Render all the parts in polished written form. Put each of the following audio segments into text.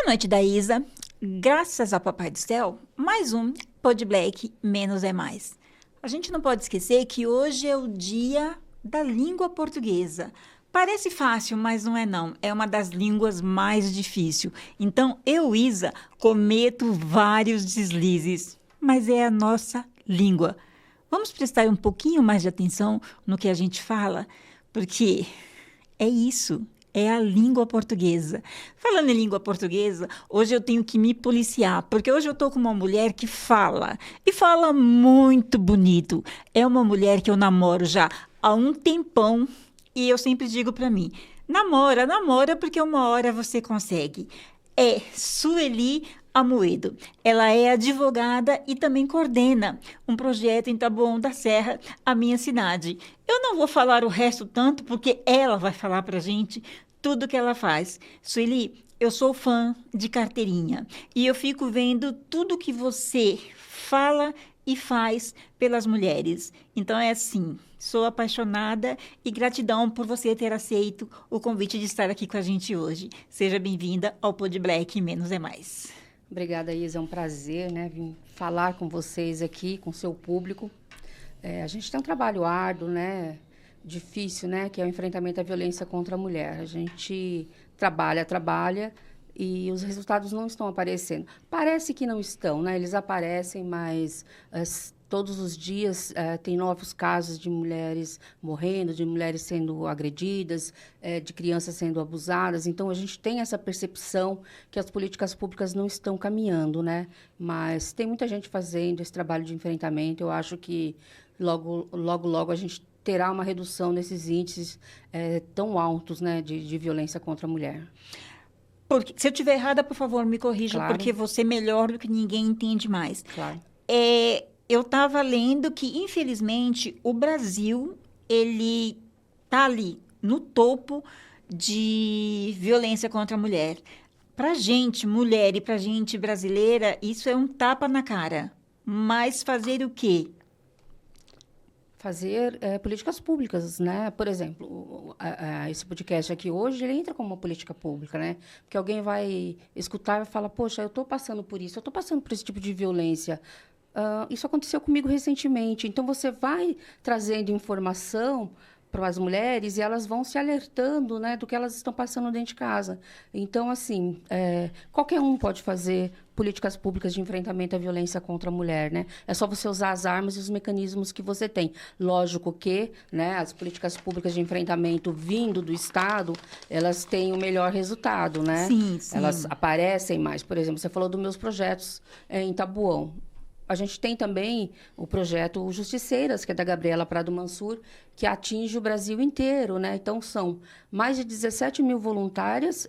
noite, Daísa. Graças ao Papai do Céu, mais um Pod Black Menos é Mais. A gente não pode esquecer que hoje é o dia da língua portuguesa. Parece fácil, mas não é não. É uma das línguas mais difíceis. Então, eu, Isa, cometo vários deslizes, mas é a nossa língua. Vamos prestar um pouquinho mais de atenção no que a gente fala, porque é isso. É a língua portuguesa. Falando em língua portuguesa, hoje eu tenho que me policiar, porque hoje eu estou com uma mulher que fala, e fala muito bonito. É uma mulher que eu namoro já há um tempão, e eu sempre digo para mim, namora, porque uma hora você consegue. É Sueli Amoedo. Ela é advogada e também coordena um projeto em Taboão da Serra, a minha cidade. Eu não vou falar o resto tanto, porque ela vai falar para a gente tudo que ela faz. Sueli, eu sou fã de carteirinha e eu fico vendo tudo que você fala e faz pelas mulheres. Então é assim, sou apaixonada e gratidão por você ter aceito o convite de estar aqui com a gente hoje. Seja bem-vinda ao Pod Black Menos é Mais. Obrigada, Isa. É um prazer, né, vir falar com vocês aqui, com o seu público. A gente tem um trabalho árduo, né, difícil, né, que é o enfrentamento à violência contra a mulher. A gente trabalha e os resultados não estão aparecendo. Parece que não estão, né? Eles aparecem, mas todos os dias tem novos casos de mulheres morrendo, de mulheres sendo agredidas, de crianças sendo abusadas. Então, a gente tem essa percepção que as políticas públicas não estão caminhando, né? Mas tem muita gente fazendo esse trabalho de enfrentamento. Eu acho que logo a gente terá uma redução nesses índices tão altos, né, de violência contra a mulher. Porque, se eu estiver errada, por favor, me corrija, Claro. porque você melhor do que ninguém entende mais. Claro. Eu estava lendo que, infelizmente, o Brasil, ele está ali, no topo de violência contra a mulher. Para a gente, mulher, e para a gente, brasileira, isso é um tapa na cara. Mas fazer o quê? Fazer políticas públicas, né? Por exemplo, esse podcast aqui hoje, ele entra como uma política pública, né? Porque alguém vai escutar e vai falar, poxa, eu estou passando por isso, eu estou passando por esse tipo de violência. Isso aconteceu comigo recentemente. Então, você vai trazendo informação para as mulheres e elas vão se alertando, né, do que elas estão passando dentro de casa. Então, assim, qualquer um pode fazer políticas públicas de enfrentamento à violência contra a mulher, né? É só você usar as armas e os mecanismos que você tem. Lógico que, né, as políticas públicas de enfrentamento vindo do Estado, elas têm o melhor resultado, né? Sim. Elas aparecem mais. Por exemplo, você falou dos meus projetos em Taboão. A gente tem também o projeto Justiceiras, que é da Gabriela Prado Mansur, que atinge o Brasil inteiro, né? Então, são mais de 17 mil voluntárias,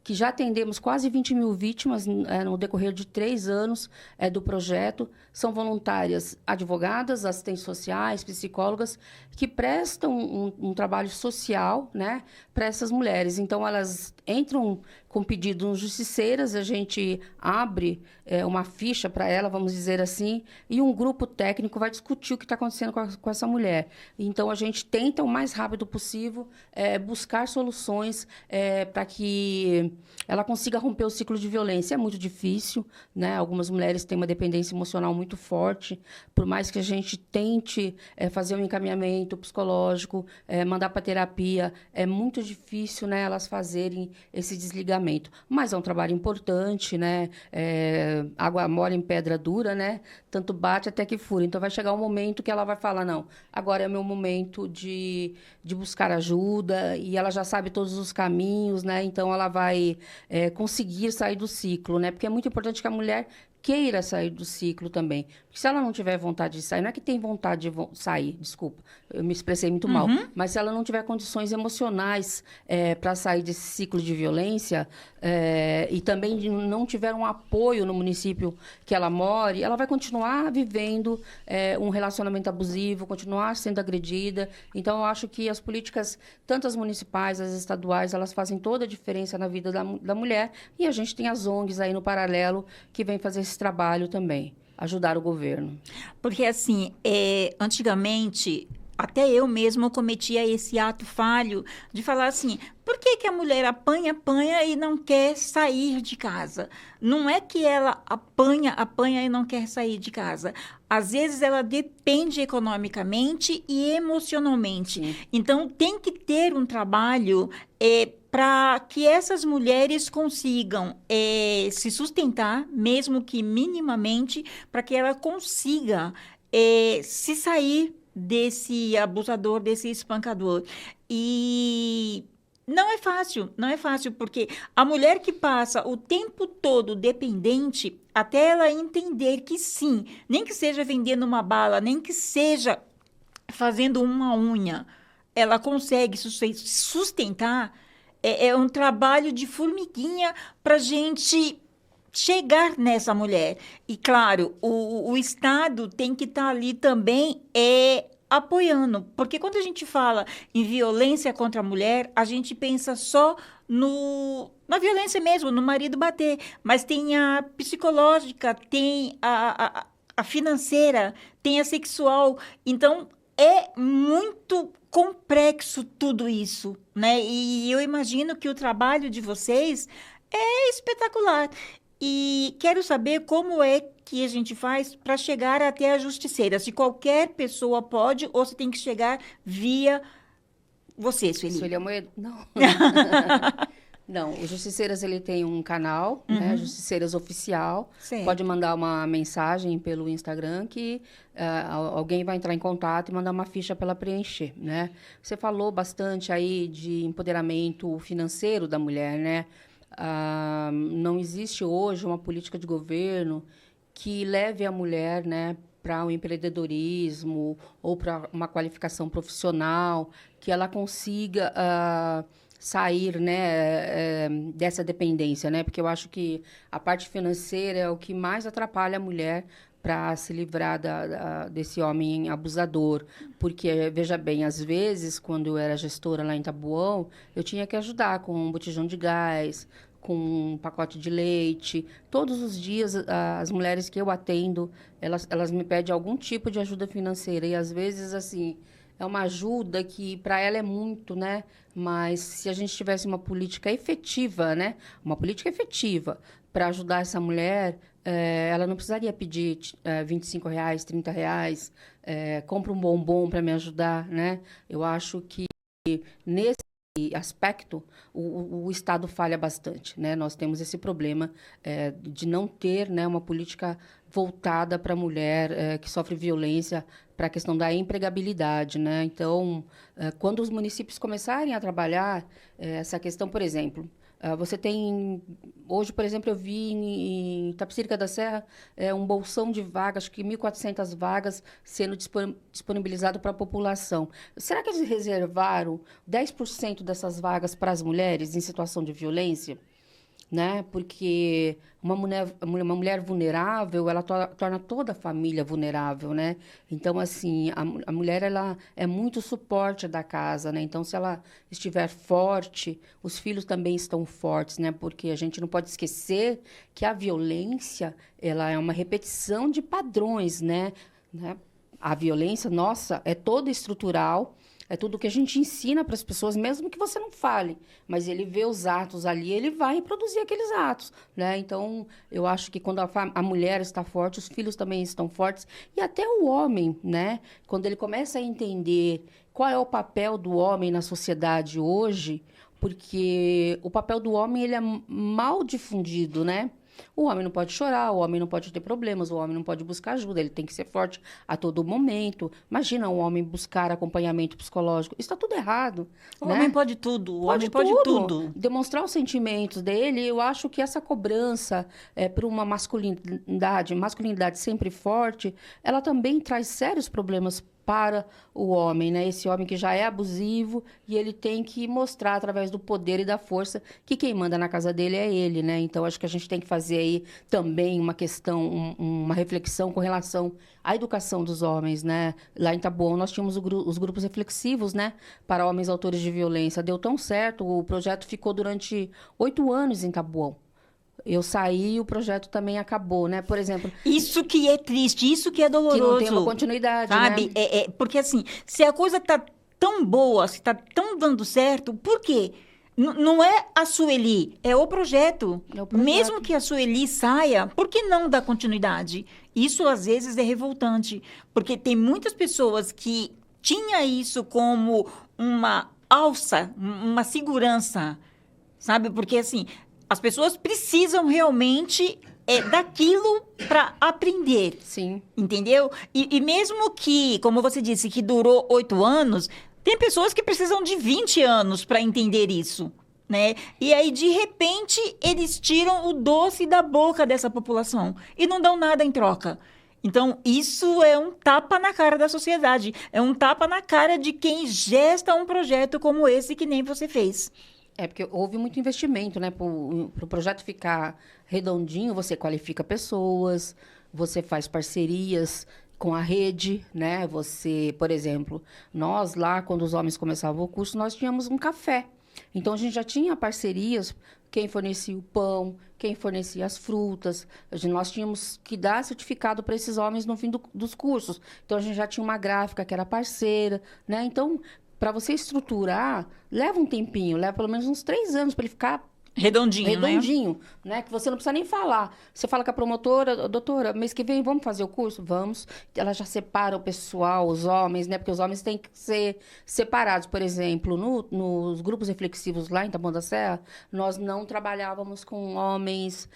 que já atendemos quase 20 mil vítimas no decorrer de 3 anos do projeto. São voluntárias advogadas, assistentes sociais, psicólogas, que prestam um trabalho social, né, para essas mulheres. Então, elas entram com pedido nos Justiceiras, a gente abre uma ficha para ela, vamos dizer assim, e um grupo técnico vai discutir o que está acontecendo com essa mulher. Então, a gente tenta, o mais rápido possível, buscar soluções para que ela consiga romper o ciclo de violência. É muito difícil, né? Algumas mulheres têm uma dependência emocional muito forte, por mais que a gente tente fazer um encaminhamento psicológico, mandar para terapia, é muito difícil, né, elas fazerem esse desligamento. Mas é um trabalho importante, né? Água mole em pedra dura, né? Tanto bate até que fura. Então, vai chegar um momento que ela vai falar, não, agora é o meu momento de buscar ajuda, e ela já sabe todos os caminhos, né? Então, ela vai conseguir sair do ciclo, né? Porque é muito importante que a mulher queira sair do ciclo também. Porque se ela não tiver vontade de sair, não é que tem vontade de sair, desculpa, eu me expressei muito mal, mas se ela não tiver condições emocionais para sair desse ciclo de violência e também não tiver um apoio no município que ela more, ela vai continuar vivendo um relacionamento abusivo, continuar sendo agredida. Então, eu acho que as políticas, tanto as municipais, as estaduais, elas fazem toda a diferença na vida da mulher, e a gente tem as ONGs aí no paralelo que vem fazer esse trabalho também, ajudar o governo. Porque, assim, antigamente, até eu mesma cometia esse ato falho de falar assim, por Por que que a mulher apanha, apanha e não quer sair de casa? Não é que ela apanha, apanha e não quer sair de casa. Às vezes ela depende economicamente e emocionalmente. Sim. Então tem que ter um trabalho para que essas mulheres consigam se sustentar, mesmo que minimamente, para que ela consiga se sair desse abusador, desse espancador. E não é fácil, não é fácil, porque a mulher que passa o tempo todo dependente, até ela entender que sim, nem que seja vendendo uma bala, nem que seja fazendo uma unha, ela consegue sustentar, é um trabalho de formiguinha para a gente chegar nessa mulher. E, claro, o Estado tem que estar ali também apoiando, porque quando a gente fala em violência contra a mulher, a gente pensa só na violência mesmo, no marido bater, mas tem a psicológica, tem a financeira, tem a sexual. Então, é muito complexo tudo isso, né? E eu imagino que o trabalho de vocês é espetacular. E quero saber como é que a gente faz para chegar até a justiceira. Se qualquer pessoa pode ou se tem que chegar via você, Sueli. Sueli Amoedo? Não. Não, o Justiceiras, ele tem um canal, né? Justiceiras Oficial. Certo. Pode mandar uma mensagem pelo Instagram que alguém vai entrar em contato e mandar uma ficha para ela preencher, né? Você falou bastante aí de empoderamento financeiro da mulher, né? Não existe hoje uma política de governo que leve a mulher, né, para o empreendedorismo ou para uma qualificação profissional, que ela consiga sair, né, dessa dependência, né? Porque eu acho que a parte financeira é o que mais atrapalha a mulher para se livrar desse homem abusador. Porque, veja bem, às vezes, quando eu era gestora lá em Taboão, eu tinha que ajudar com um botijão de gás, com um pacote de leite. Todos os dias, as mulheres que eu atendo, elas me pedem algum tipo de ajuda financeira. E, às vezes, assim, é uma ajuda que para ela é muito, né? Mas se a gente tivesse uma política efetiva, né? Uma política efetiva para ajudar essa mulher, ela não precisaria pedir R$ 25, R$ 30, compra um bombom para me ajudar, né? Eu acho que nesse aspecto, o Estado falha bastante, né? Nós temos esse problema de não ter, né, uma política voltada para a mulher que sofre violência, para a questão da empregabilidade, né? Então, quando os municípios começarem a trabalhar essa questão, por exemplo, você tem... Hoje, por exemplo, eu vi em Itapecerica da Serra um bolsão de vagas, acho que 1.400 vagas sendo disponibilizado para a população. Será que eles reservaram 10% dessas vagas para as mulheres em situação de violência? Né? Porque uma mulher vulnerável, ela torna toda a família vulnerável, né? Então, assim, a mulher, ela é muito suporte da casa, né? Então, se ela estiver forte, os filhos também estão fortes, né? Porque a gente não pode esquecer que a violência, ela é uma repetição de padrões, né? A violência, nossa, é toda estrutural. É tudo que a gente ensina para as pessoas, mesmo que você não fale. Mas ele vê os atos ali, ele vai reproduzir aqueles atos, né? Então, eu acho que quando a mulher está forte, os filhos também estão fortes. E até o homem, né? Quando ele começa a entender qual é o papel do homem na sociedade hoje, porque o papel do homem, ele é mal difundido, né? O homem não pode chorar, o homem não pode ter problemas, o homem não pode buscar ajuda, ele tem que ser forte a todo momento. Imagina um homem buscar acompanhamento psicológico. Isso está tudo errado. O né? homem pode tudo, o homem pode tudo. Demonstrar os sentimentos dele, eu acho que essa cobrança por uma masculinidade sempre forte, ela também traz sérios problemas para o homem, né? Esse homem que já é abusivo e ele tem que mostrar através do poder e da força que quem manda na casa dele é ele, né? Então, acho que a gente tem que fazer aí também uma questão, uma reflexão com relação à educação dos homens, né? Lá em Taboão nós tínhamos os grupos reflexivos, né? Para homens autores de violência. Deu tão certo, o projeto ficou durante 8 anos em Taboão. Eu saí e o projeto também acabou, né? Por exemplo... Isso que é triste, isso que é doloroso. Que não tem uma continuidade, sabe? né? Porque, assim, se a coisa tá tão boa, se tá tão dando certo, por quê? Não é a Sueli, é o projeto. É o projeto. Mesmo que a Sueli saia, por que não dar continuidade? Isso, às vezes, é revoltante, porque tem muitas pessoas que tinham isso como uma alça, uma segurança, sabe? Porque, assim, as pessoas precisam realmente daquilo para aprender. Sim. Entendeu? E mesmo que, como você disse, que durou 8 anos, tem pessoas que precisam de 20 anos para entender isso, né? E aí, de repente, eles tiram o doce da boca dessa população e não dão nada em troca. Então, isso é um tapa na cara da sociedade. É um tapa na cara de quem gesta um projeto como esse que nem você fez. É, porque houve muito investimento, né? Para o projeto ficar redondinho, você qualifica pessoas, você faz parcerias com a rede, né? Você, por exemplo, nós lá, quando os homens começavam o curso, nós tínhamos um café. Então, a gente já tinha parcerias, quem fornecia o pão, quem fornecia as frutas. Nós tínhamos que dar certificado para esses homens no fim dos cursos. Então, a gente já tinha uma gráfica que era parceira, né? Então, para você estruturar, leva um tempinho, leva pelo menos uns 3 anos para ele ficar redondinho, né? Que você não precisa nem falar. Você fala com a promotora, doutora, mês que vem vamos fazer o curso? Vamos. Ela já separa o pessoal, os homens, né? Porque os homens têm que ser separados. Por exemplo, nos grupos reflexivos lá em Taboão da Serra, nós não trabalhávamos com homens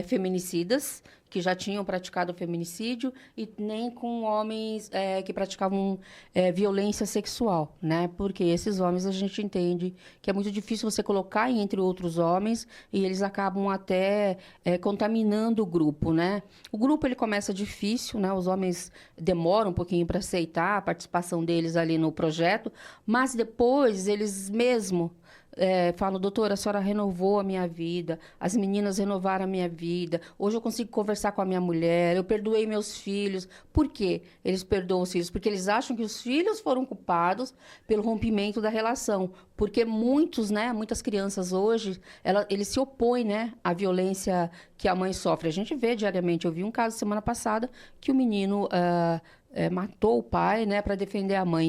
feminicidas, que já tinham praticado feminicídio, e nem com homens que praticavam violência sexual, né? Porque esses homens a gente entende que é muito difícil você colocar entre outros homens e eles acabam até contaminando o grupo, né? O grupo ele começa difícil, né? Os homens demoram um pouquinho para aceitar a participação deles ali no projeto, mas depois eles mesmo falo, doutora, a senhora renovou a minha vida, as meninas renovaram a minha vida, hoje eu consigo conversar com a minha mulher, eu perdoei meus filhos. Por quê? Eles perdoam os filhos? Porque eles acham que os filhos foram culpados pelo rompimento da relação. Porque muitas crianças hoje, eles se opõem, né, à violência que a mãe sofre. A gente vê diariamente, eu vi um caso semana passada que o menino matou o pai, né, para defender a mãe.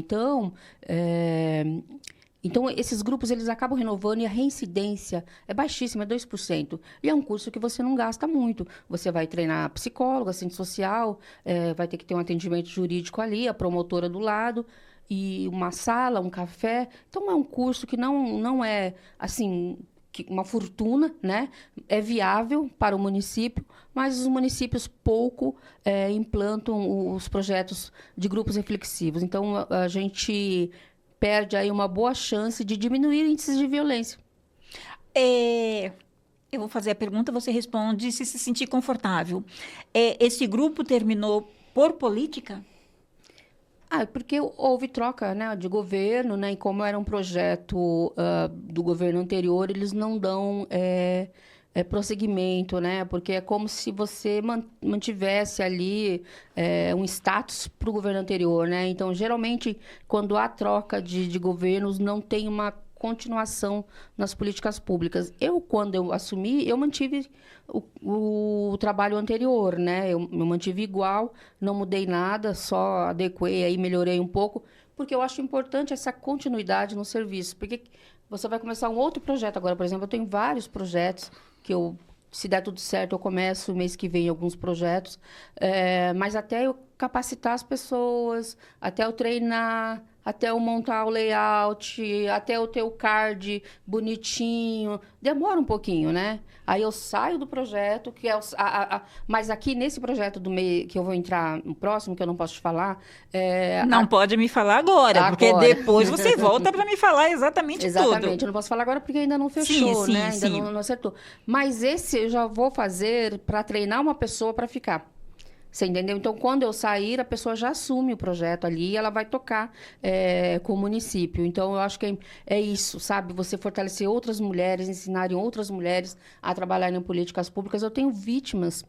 Então, esses grupos, eles acabam renovando e a reincidência é baixíssima, é 2%. E é um curso que você não gasta muito. Você vai treinar psicólogo, assistente social, vai ter que ter um atendimento jurídico ali, a promotora do lado, e uma sala, um café. Então, é um curso que não é, assim, uma fortuna, né? É viável para o município, mas os municípios pouco implantam os projetos de grupos reflexivos. Então, a gente perde aí uma boa chance de diminuir índices de violência. Eu vou fazer a pergunta, você responde se sentir confortável. Esse grupo terminou por política? Porque houve troca, né, de governo, né, e como era um projeto do governo anterior, eles não dão prosseguimento, né? Porque é como se você mantivesse ali um status para o governo anterior, né? Então, geralmente, quando há troca de governos, não tem uma continuação nas políticas públicas. Quando eu assumi, eu mantive o trabalho anterior, né? Eu mantive igual, não mudei nada, só adequei aí, melhorei um pouco, porque eu acho importante essa continuidade no serviço, porque você vai começar um outro projeto agora. Por exemplo, eu tenho vários projetos que se der tudo certo, eu começo mês que vem alguns projetos, mas até eu capacitar as pessoas, até eu treinar, até eu montar o layout, até eu ter o card bonitinho, demora um pouquinho, né? Aí eu saio do projeto, que é mas aqui nesse projeto do meio que eu vou entrar no próximo, que eu não posso te falar... Não pode me falar agora, porque depois você volta para me falar exatamente tudo. Exatamente, eu não posso falar agora porque ainda não fechou, sim, né? Ainda não acertou. Mas esse eu já vou fazer para treinar uma pessoa para ficar. Você entendeu? Então, quando eu sair, a pessoa já assume o projeto ali e ela vai tocar com o município. Então, eu acho que é isso, sabe? Você fortalecer outras mulheres, ensinarem outras mulheres a trabalharem em políticas públicas. Eu tenho vítimas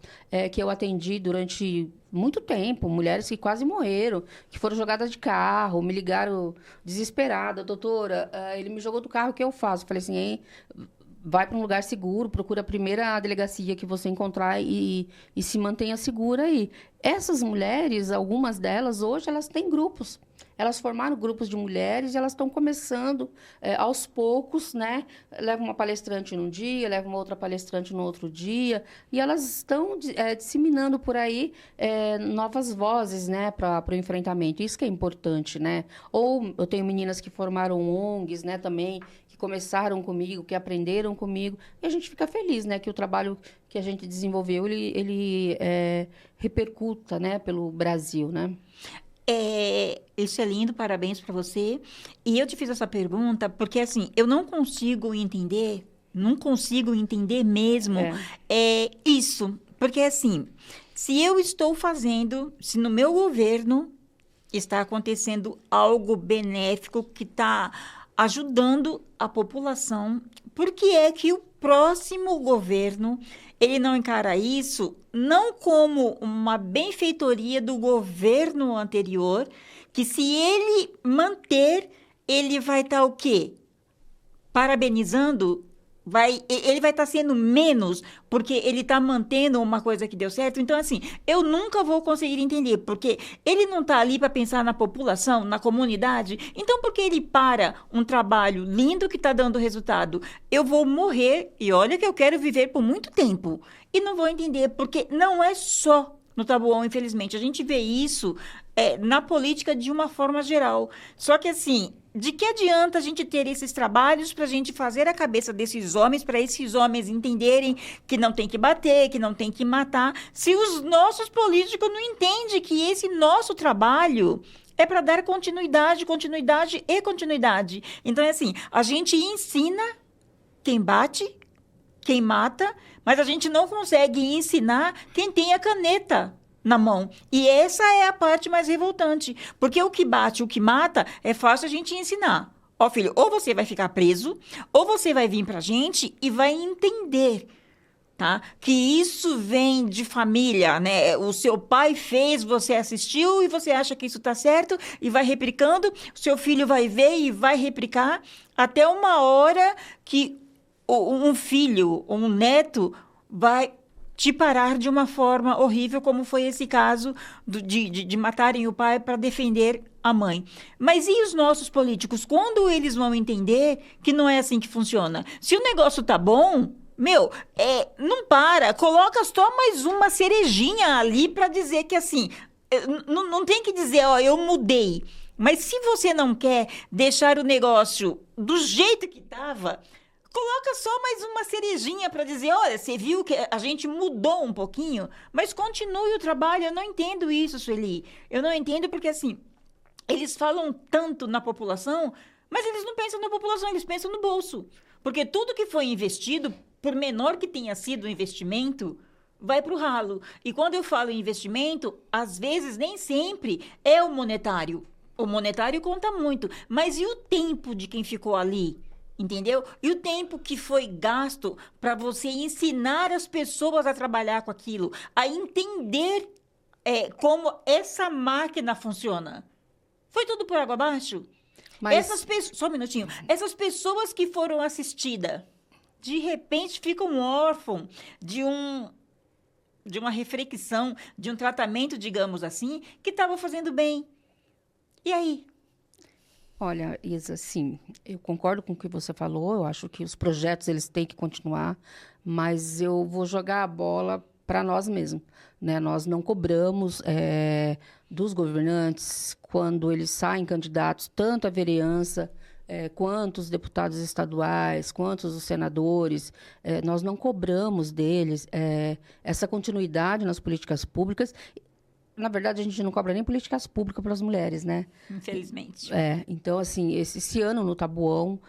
que eu atendi durante muito tempo, mulheres que quase morreram, que foram jogadas de carro, me ligaram desesperada. Doutora, ele me jogou do carro, o que eu faço? Eu falei assim, hein? Vai para um lugar seguro, procura a primeira delegacia que você encontrar e se mantenha segura aí. Essas mulheres, algumas delas, hoje, elas têm grupos. elas formaram grupos de mulheres e elas estão começando aos poucos, né? Leva uma palestrante num dia, leva uma outra palestrante no outro dia, e elas estão disseminando por aí novas vozes, né, para o enfrentamento. Isso que é importante, né? Ou eu tenho meninas que formaram ONGs, né, também, que começaram comigo, que aprenderam comigo, e a gente fica feliz, né, que o trabalho que a gente desenvolveu, ele repercuta, né, pelo Brasil, né? Isso é lindo, parabéns para você. E eu te fiz essa pergunta porque, assim, eu não consigo entender, não consigo entender mesmo isso. Porque, assim, se eu estou fazendo, se no meu governo está acontecendo algo benéfico que está ajudando a população, por que é que o próximo governo ele não encara isso não como uma benfeitoria do governo anterior, que se ele manter, ele vai estar o quê? Parabenizando? Ele vai estar sendo menos porque ele está mantendo uma coisa que deu certo. Então, assim, eu nunca vou conseguir entender, porque ele não está ali para pensar na população, na comunidade. Então, por que ele para um trabalho lindo que está dando resultado? Eu vou morrer, e olha que eu quero viver por muito tempo, e não vou entender, porque não é só no Taboão, infelizmente. A gente vê isso na política de uma forma geral. Só que, assim, de que adianta a gente ter esses trabalhos para a gente fazer a cabeça desses homens, para esses homens entenderem que não tem que bater, que não tem que matar, se os nossos políticos não entendem que esse nosso trabalho é para dar continuidade, continuidade e continuidade. Então, é assim, a gente ensina quem bate, quem mata, mas a gente não consegue ensinar quem tem a caneta na mão. E essa é a parte mais revoltante. Porque o que bate, o que mata, é fácil a gente ensinar. Ó, filho, ou você vai ficar preso, ou você vai vir pra gente e vai entender, tá? Que isso vem de família, né? O seu pai fez, você assistiu e você acha que isso tá certo e vai replicando. O seu filho vai ver e vai replicar até uma hora que um filho ou um neto vai te parar de uma forma horrível, como foi esse caso de matarem o pai para defender a mãe. Mas e os nossos políticos? Quando eles vão entender que não é assim que funciona? Se o negócio tá bom, não para, coloca só mais uma cerejinha ali para dizer que assim, não tem que dizer, ó, eu mudei. Mas se você não quer deixar o negócio do jeito que estava, coloca só mais uma cerejinha para dizer, olha, você viu que a gente mudou um pouquinho, mas continue o trabalho. Eu não entendo isso, Sueli. Eu não entendo porque, assim, eles falam tanto na população, mas eles não pensam na população, eles pensam no bolso. Porque tudo que foi investido, por menor que tenha sido o investimento, vai para o ralo. E quando eu falo em investimento, às vezes, nem sempre é o monetário. O monetário conta muito, mas e o tempo de quem ficou ali? Entendeu? E o tempo que foi gasto para você ensinar as pessoas a trabalhar com aquilo, a entender como essa máquina funciona. Foi tudo por água abaixo? Mas... Só um minutinho. Essas pessoas que foram assistidas, de repente ficam órfãos de uma reflexão, de um tratamento, digamos assim, que estava fazendo bem. E aí? Olha, Isa, sim, eu concordo com o que você falou, eu acho que os projetos eles têm que continuar, mas eu vou jogar a bola para nós mesmos, né? Nós não cobramos dos governantes, quando eles saem candidatos, tanto a vereança, quanto os deputados estaduais, quanto os senadores, nós não cobramos deles essa continuidade nas políticas públicas. Na verdade, a gente não cobra nem políticas públicas para as mulheres, né? Infelizmente. Então, assim, esse ano no Taboão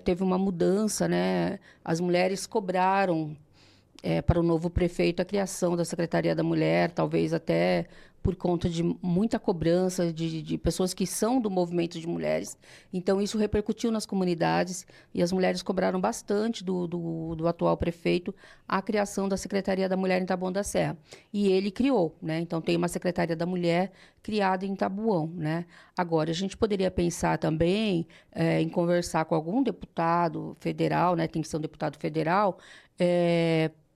teve uma mudança, né? As mulheres cobraram para o novo prefeito a criação da Secretaria da Mulher, talvez até por conta de muita cobrança de pessoas que são do movimento de mulheres. Então, isso repercutiu nas comunidades e as mulheres cobraram bastante do atual prefeito a criação da Secretaria da Mulher em Taboão da Serra. E ele criou, né? Então, tem uma Secretaria da Mulher criada em Taboão, né? Agora, a gente poderia pensar também em conversar com algum deputado federal, né? Tem que ser um deputado federal,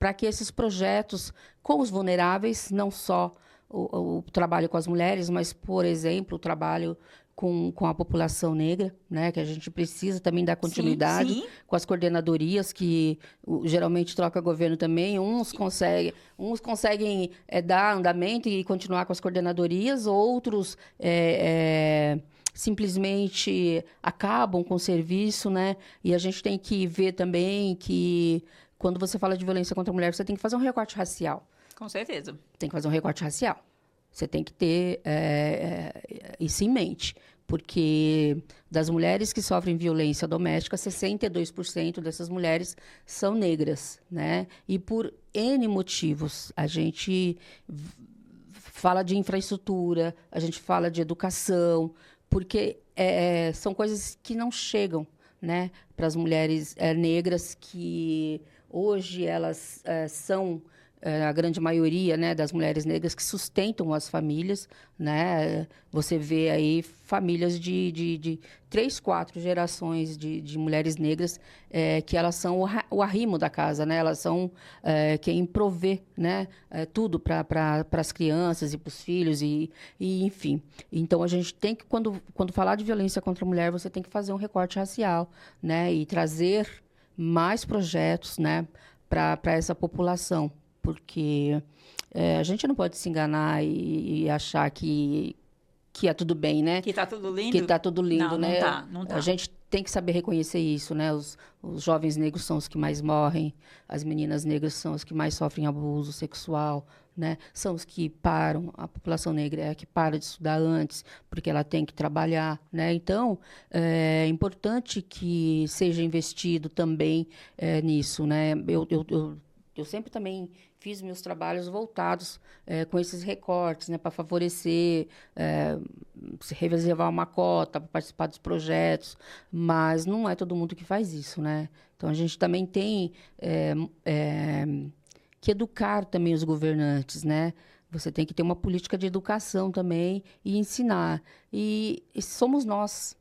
para que esses projetos com os vulneráveis, não só o trabalho com as mulheres, mas, por exemplo, o trabalho com a população negra, né, que a gente precisa também dar continuidade Sim. com as coordenadorias, que geralmente troca governo também. Uns conseguem dar andamento e continuar com as coordenadorias, outros simplesmente acabam com o serviço, né? E a gente tem que ver também que, quando você fala de violência contra a mulher, você tem que fazer um recorte racial. Com certeza. Tem que fazer um recorte racial. Você tem que ter isso em mente, porque das mulheres que sofrem violência doméstica, 62% dessas mulheres são negras, né? E por N motivos, a gente fala de infraestrutura, a gente fala de educação, porque são coisas que não chegam, né, para as mulheres negras, que hoje elas são a grande maioria, né, das mulheres negras que sustentam as famílias, né? Você vê aí famílias de 3, 4 gerações de mulheres negras que elas são o arrimo da casa, né? Elas são quem provê, né, tudo para as crianças e para os filhos e enfim. Então, a gente tem que, quando falar de violência contra a mulher, você tem que fazer um recorte racial, né? E trazer mais projetos, né, para essa população. Porque a gente não pode se enganar e achar que é tudo bem, né? Que tá tudo lindo? Que tá tudo lindo, não, né? Não tá. A gente tem que saber reconhecer isso, né? Os jovens negros são os que mais morrem, as meninas negras são as que mais sofrem abuso sexual, né? São os que param, a população negra é a que para de estudar antes, porque ela tem que trabalhar, né? Então, é importante que seja investido também nisso, né? Eu sempre também fiz meus trabalhos voltados com esses recortes, né, para favorecer, se reservar uma cota para participar dos projetos, mas não é todo mundo que faz isso, né? Então, a gente também tem que educar também os governantes, né? Você tem que ter uma política de educação também e ensinar. E somos nós.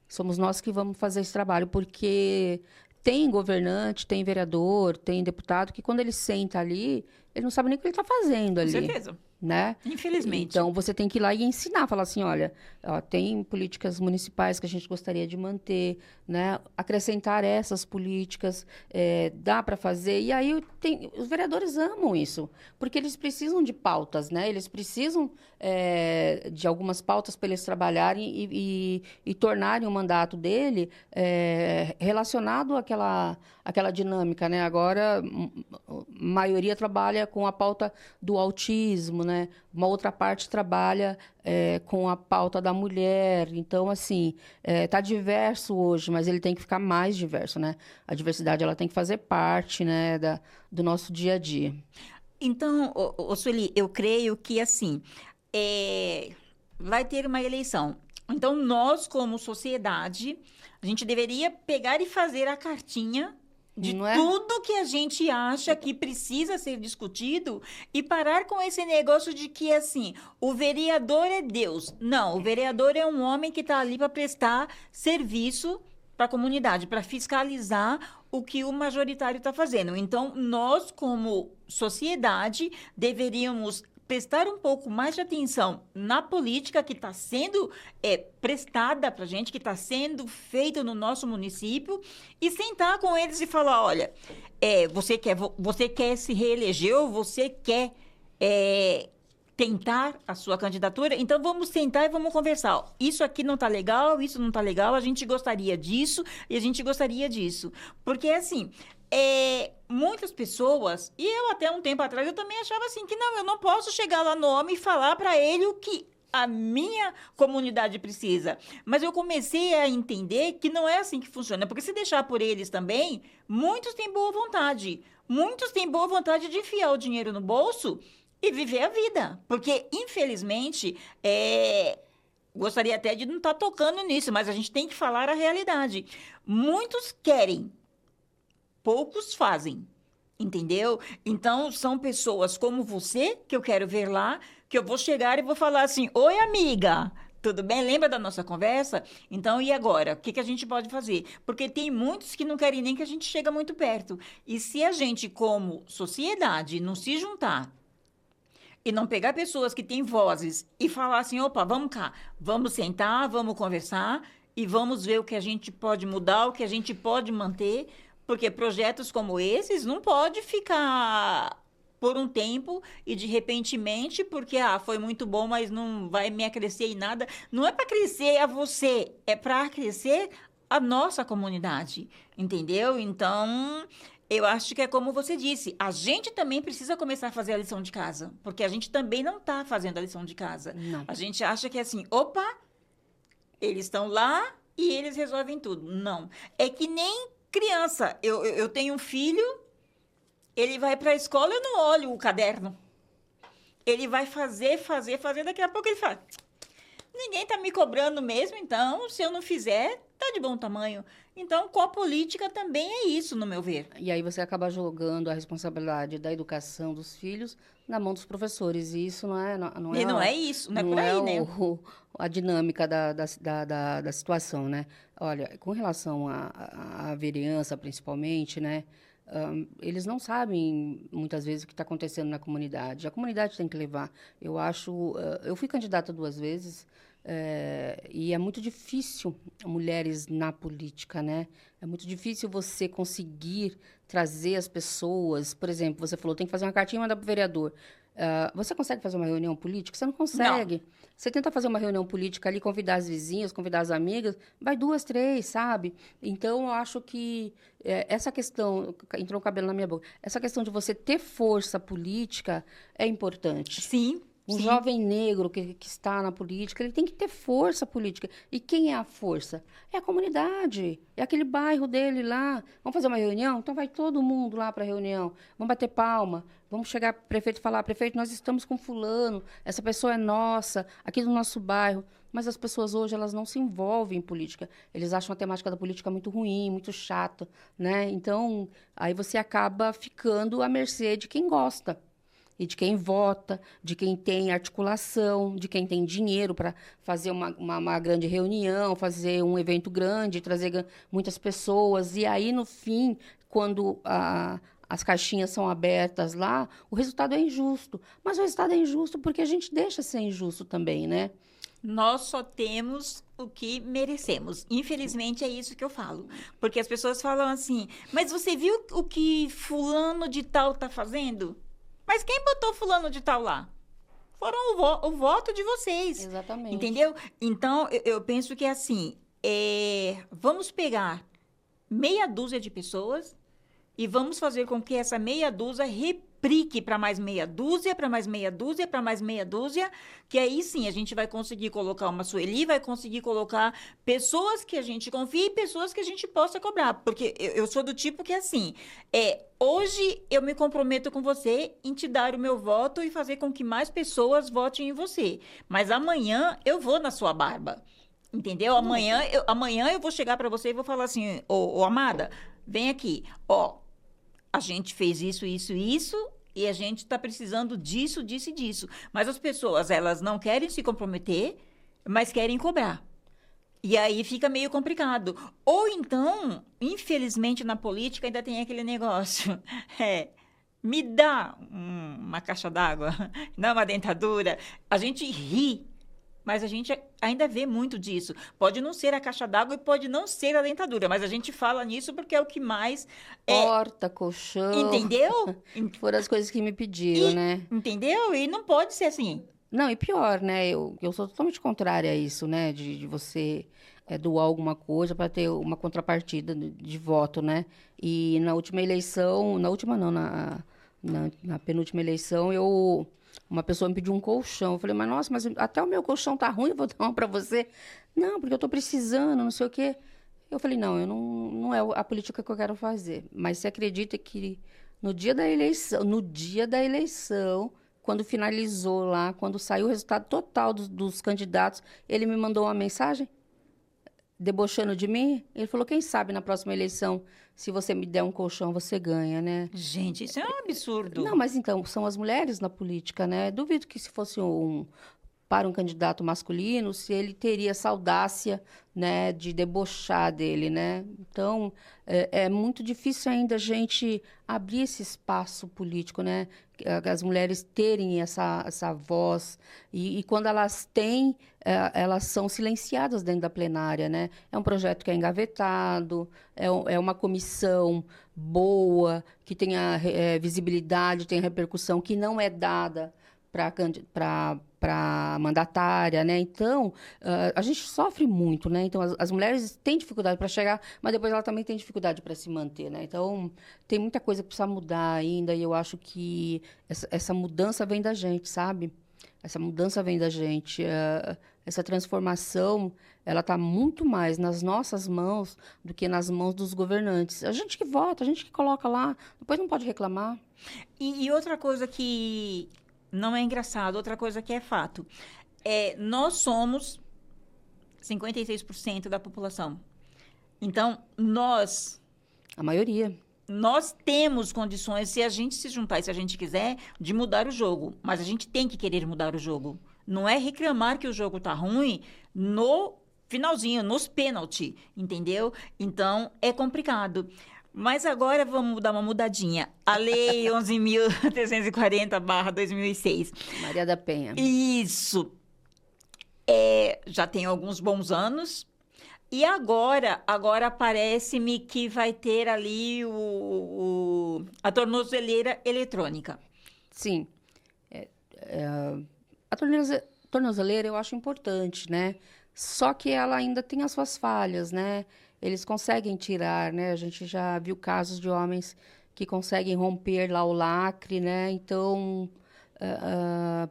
Somos nós que vamos fazer esse trabalho, porque tem governante, tem vereador, tem deputado que, quando ele senta ali, ele não sabe nem o que ele está fazendo ali. Com certeza. Né? Infelizmente. Então, você tem que ir lá e ensinar, falar assim, olha, tem políticas municipais que a gente gostaria de manter, né? Acrescentar essas políticas, dá para fazer. E aí, os vereadores amam isso, porque eles precisam de pautas, né? Eles precisam de algumas pautas para eles trabalharem e tornarem o mandato dele relacionado àquela dinâmica, né? Agora, a maioria trabalha com a pauta do autismo, né? Uma outra parte trabalha com a pauta da mulher. Então, assim, tá diverso hoje, mas ele tem que ficar mais diverso, né? A diversidade, ela tem que fazer parte, né, do nosso dia a dia. Então, Sueli, eu creio que, assim, vai ter uma eleição. Então, nós, como sociedade, a gente deveria pegar e fazer a cartinha de tudo que a gente acha que precisa ser discutido e parar com esse negócio de que, assim, o vereador é Deus. Não, o vereador é um homem que está ali para prestar serviço para a comunidade, para fiscalizar o que o majoritário está fazendo. Então, nós, como sociedade, deveríamos prestar um pouco mais de atenção na política que está sendo prestada para a gente, que está sendo feita no nosso município, e sentar com eles e falar, olha, você quer se reeleger ou você quer tentar a sua candidatura? Então, vamos sentar e vamos conversar. Ó, isso aqui não está legal, isso não está legal, a gente gostaria disso e a gente gostaria disso. Porque, assim, muitas pessoas, e eu até um tempo atrás, eu também achava assim, que não, eu não posso chegar lá no homem e falar para ele o que a minha comunidade precisa. Mas eu comecei a entender que não é assim que funciona, porque se deixar por eles também, muitos têm boa vontade. Muitos têm boa vontade de enfiar o dinheiro no bolso e viver a vida. Porque, infelizmente, gostaria até de não estar tocando nisso, mas a gente tem que falar a realidade. Muitos querem, poucos fazem, entendeu? Então, são pessoas como você que eu quero ver lá, que eu vou chegar e vou falar assim, oi, amiga, tudo bem? Lembra da nossa conversa? Então, e agora? O que a gente pode fazer? Porque tem muitos que não querem nem que a gente chegue muito perto. E se a gente, como sociedade, não se juntar e não pegar pessoas que têm vozes e falar assim, opa, vamos cá, vamos sentar, vamos conversar e vamos ver o que a gente pode mudar, o que a gente pode manter, porque projetos como esses não pode ficar por um tempo e de repentemente, porque foi muito bom, mas não vai me acrescer em nada. Não é para crescer a você, é para crescer a nossa comunidade, entendeu? Então, eu acho que é como você disse, a gente também precisa começar a fazer a lição de casa, porque a gente também não está fazendo a lição de casa. Não. A gente acha que é assim, opa, eles estão lá e eles resolvem tudo. Não. É que nem criança. Eu tenho um filho, ele vai para a escola, eu não olho o caderno. Ele vai fazer, daqui a pouco ele fala, ninguém está me cobrando mesmo, então, se eu não fizer, tá de bom tamanho. Então, com a política também é isso, no meu ver. E aí você acaba jogando a responsabilidade da educação dos filhos na mão dos professores. E isso não é E não é isso, não é por aí, né? A dinâmica da situação, né? Olha, com relação à vereança, principalmente, né? Eles não sabem, muitas vezes, o que está acontecendo na comunidade. A comunidade tem que levar. Eu acho... eu fui candidata 2 vezes... e é muito difícil mulheres na política, né? É muito difícil você conseguir trazer as pessoas. Por exemplo, você falou, tem que fazer uma cartinha e mandar para o vereador. Você consegue fazer uma reunião política? Você não consegue. Não. Você tenta fazer uma reunião política ali, convidar as vizinhas, convidar as amigas, vai 2, 3, sabe? Então, eu acho que essa questão... Entrou o cabelo na minha boca. Essa questão de você ter força política é importante. Sim. Um jovem negro que está na política, ele tem que ter força política. E quem é a força? É a comunidade, é aquele bairro dele lá. Vamos fazer uma reunião? Então vai todo mundo lá para a reunião. Vamos bater palma, vamos chegar para o prefeito e falar, prefeito, nós estamos com fulano, essa pessoa é nossa, aqui do nosso bairro. Mas as pessoas hoje, elas não se envolvem em política. Eles acham a temática da política muito ruim, muito chata, né? Então, aí você acaba ficando à mercê de quem gosta. E de quem vota, de quem tem articulação, de quem tem dinheiro para fazer uma grande reunião, fazer um evento grande, trazer muitas pessoas. E aí, no fim, quando as caixinhas são abertas lá, o resultado é injusto. Mas o resultado é injusto porque a gente deixa ser injusto também, né? Nós só temos o que merecemos. Infelizmente, é isso que eu falo. Porque as pessoas falam assim, mas você viu o que fulano de tal está fazendo? Mas quem botou fulano de tal lá? Foram o voto de vocês. Exatamente. Entendeu? Então, eu penso que é assim, vamos pegar meia dúzia de pessoas e vamos fazer com que essa meia dúzia replique para mais meia dúzia, para mais meia dúzia, para mais meia dúzia, que aí sim a gente vai conseguir colocar uma Sueli, vai conseguir colocar pessoas que a gente confie e pessoas que a gente possa cobrar. Porque eu sou do tipo que assim, hoje eu me comprometo com você em te dar o meu voto e fazer com que mais pessoas votem em você. Mas amanhã eu vou na sua barba. Entendeu? Amanhã eu vou chegar para você e vou falar assim, ô amada, vem aqui, a gente fez isso, e a gente está precisando disso, disso e disso. Mas as pessoas, elas não querem se comprometer, mas querem cobrar. E aí fica meio complicado. Ou então, infelizmente, na política ainda tem aquele negócio. Me dá uma caixa d'água, dá uma dentadura. A gente ri. Mas a gente ainda vê muito disso. Pode não ser a caixa d'água e pode não ser a dentadura, mas a gente fala nisso porque é o que mais... Porta, colchão... Entendeu? Foram as coisas que me pediram, né? Entendeu? E não pode ser assim. Não, e pior, né? Eu sou totalmente contrária a isso, né? De você doar alguma coisa para ter uma contrapartida de voto, né? E na última eleição... Na última não, na penúltima eleição, uma pessoa me pediu um colchão. Eu falei, mas até o meu colchão tá ruim, eu vou dar um para você. Não, porque eu tô precisando, não sei o quê. Eu falei, não é a política que eu quero fazer. Mas você acredita que no dia da eleição, quando finalizou lá, quando saiu o resultado total dos candidatos, ele me mandou uma mensagem debochando de mim? Ele falou, quem sabe na próxima eleição, se você me der um colchão, você ganha, né? Gente, isso é um absurdo. Não, mas então, são as mulheres na política, né? Duvido que se fosse para um candidato masculino se ele teria essa audácia, né, de debochar dele, né? Então, é muito difícil ainda a gente abrir esse espaço político, né? As mulheres terem essa voz. E quando elas têm, elas são silenciadas dentro da plenária, né? É um projeto que é engavetado, é uma comissão boa, que tenha visibilidade, tenha repercussão, que não é dada para a mandatária, né? Então, a gente sofre muito, né? Então, as mulheres têm dificuldade para chegar, mas depois ela também tem dificuldade para se manter, né? Então, tem muita coisa que precisa mudar ainda e eu acho que essa mudança vem da gente, sabe? Essa mudança vem da gente. Essa transformação, ela está muito mais nas nossas mãos do que nas mãos dos governantes. A gente que vota, a gente que coloca lá, depois não pode reclamar. E outra coisa que não é engraçado, outra coisa que é fato. Nós somos 56% da população. Então, a maioria, nós temos condições, se a gente se juntar e se a gente quiser, de mudar o jogo. Mas a gente tem que querer mudar o jogo. Não é reclamar que o jogo tá ruim no finalzinho, nos pênaltis, entendeu? Então, é complicado. Mas agora vamos dar uma mudadinha. A Lei 11.340/2006. Maria da Penha. Isso. Já tem alguns bons anos. E agora parece-me que vai ter ali a tornozeleira eletrônica. Sim. A tornozeleira eu acho importante, né? Só que ela ainda tem as suas falhas, né? Eles conseguem tirar, né? A gente já viu casos de homens que conseguem romper lá o lacre, né? Então,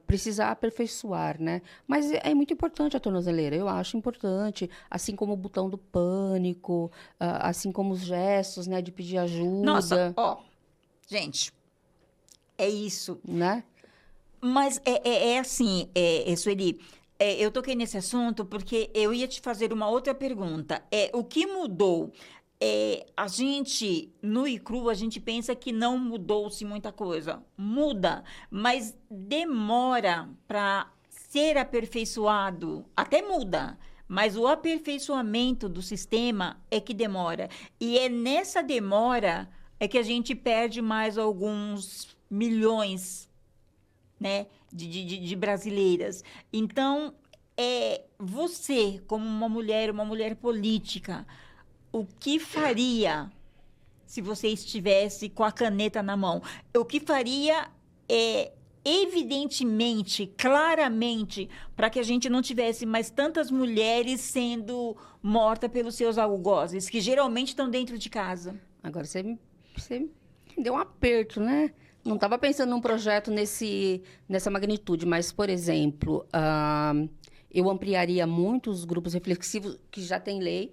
precisa aperfeiçoar, né? Mas é muito importante a tornozeleira, eu acho importante. Assim como o botão do pânico, assim como os gestos, né? De pedir ajuda. Nossa, gente, é isso. Né? Mas assim, Sueli, eu toquei nesse assunto porque eu ia te fazer uma outra pergunta. O que mudou? A gente, no ICRU, a gente pensa que não mudou-se muita coisa. Muda, mas demora para ser aperfeiçoado. Até muda, mas o aperfeiçoamento do sistema é que demora. E é nessa demora que a gente perde mais alguns milhões, né, de brasileiras. Então, você, como uma mulher política, o que faria se você estivesse com a caneta na mão? O que faria evidentemente, claramente, para que a gente não tivesse mais tantas mulheres sendo mortas pelos seus algozes, que geralmente estão dentro de casa? Agora você me deu um aperto, né? Não estava pensando num projeto nessa magnitude, mas, por exemplo, eu ampliaria muito os grupos reflexivos, que já tem lei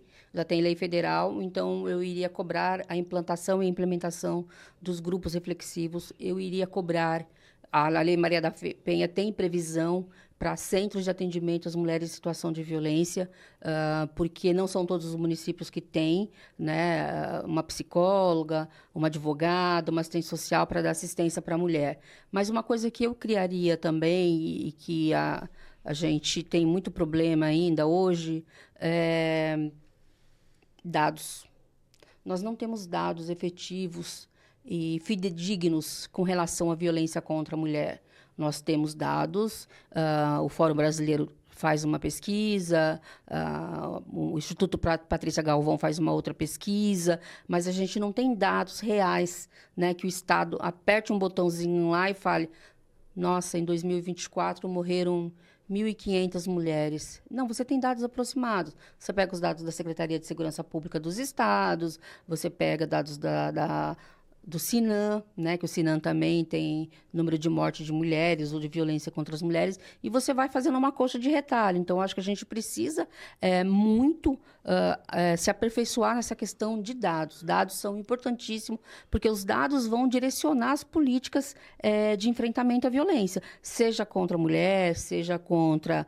federal, então eu iria cobrar a implantação e implementação dos grupos reflexivos, eu iria cobrar, a Lei Maria da Penha tem previsão para centros de atendimento às mulheres em situação de violência, porque não são todos os municípios que têm, né, uma psicóloga, uma advogada, uma assistente social para dar assistência para a mulher. Mas uma coisa que eu criaria também e que a gente tem muito problema ainda hoje é dados. Nós não temos dados efetivos e fidedignos com relação à violência contra a mulher. Nós temos dados, o Fórum Brasileiro faz uma pesquisa, o Instituto Patrícia Galvão faz uma outra pesquisa, mas a gente não tem dados reais, né, que o Estado aperte um botãozinho lá e fale, nossa, em 2024 morreram 1.500 mulheres. Não, você tem dados aproximados. Você pega os dados da Secretaria de Segurança Pública dos Estados, você pega dados do Sinan, né, que o Sinan também tem número de morte de mulheres ou de violência contra as mulheres, e você vai fazendo uma coxa de retalho. Então, acho que a gente precisa muito se aperfeiçoar nessa questão de dados. Dados são importantíssimos, porque os dados vão direcionar as políticas de enfrentamento à violência, seja contra a mulher, seja contra